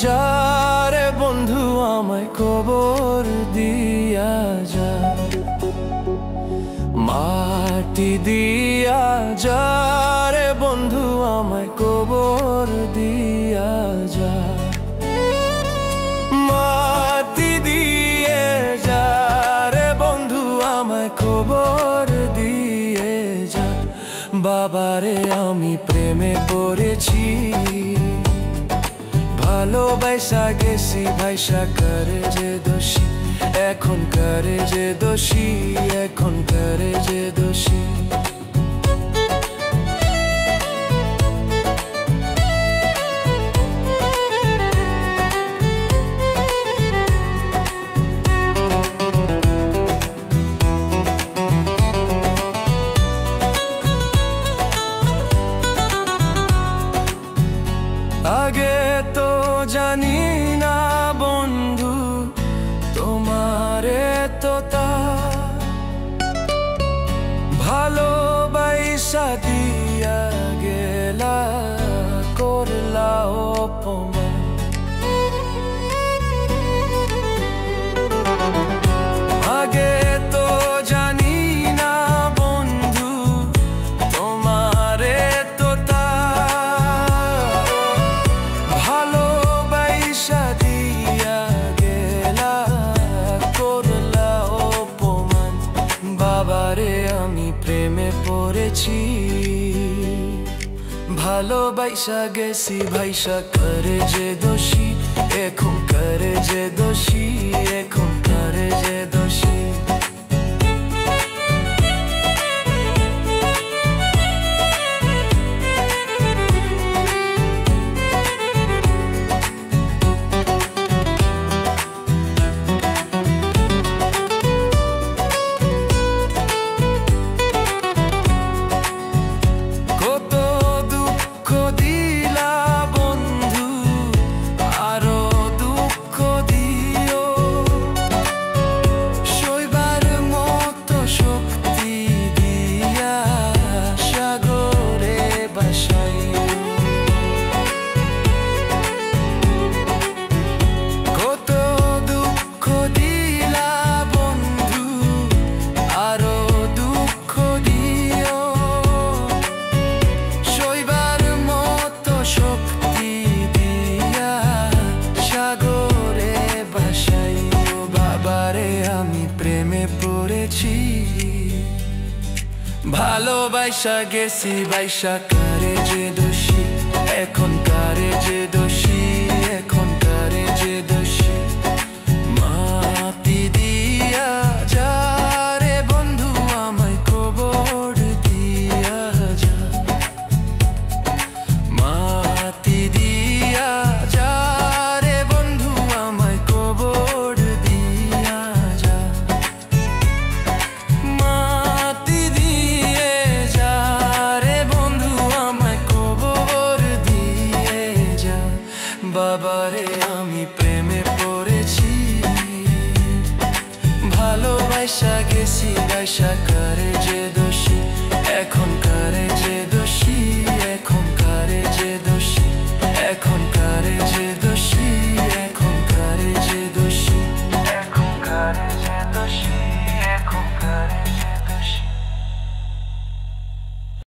যা রে বন্ধু আমায় কবর দিয়া যা, মাটি দিয়া যা রে বন্ধু আমায় কবর দিয়া যা, মাটি দিয়ে যা রে বন্ধু আমায় কবর দিয়ে যা। বাবারে আমি প্রেমে পড়েছি, ভালোবাসা গেছি ভাইসা করে যে দোষী, এখন করে যে দোষী, এখন করে যে দোষী। আগে তো জানি না বন্ধু তোমারে তো তা, ভালোবাসা দিয়া গেলা করলা অপমান। আগে তো জানি না বন্ধু তোমারে তো তা, ভালোবাসা দিয়া গেলা করলা অপমান। বাবারে আমি প্রেমে পড়েছি, ভালোবাসা গেছি ভাইসা করে যে দোষী, এখন করে যে দোষী, এখন করে যে দোষী। ভালোবাসা গেছি বাইসা করে যে দোষী, এখন করে যে দোষী, এখন করে যে দোষী। মাটি দিয়া যা রে বন্ধু আমায় কবর দিয়া যা, মাটি দিয়া যা রে বন্ধু আমায় কবর দিয়া যা, মাটি দিয়ে যা রে বন্ধু আমায় কবর দিয়ে যা। বাবারে আমি প্রেমে পড়েছি, ভালোবাসা গেছি বাইসা।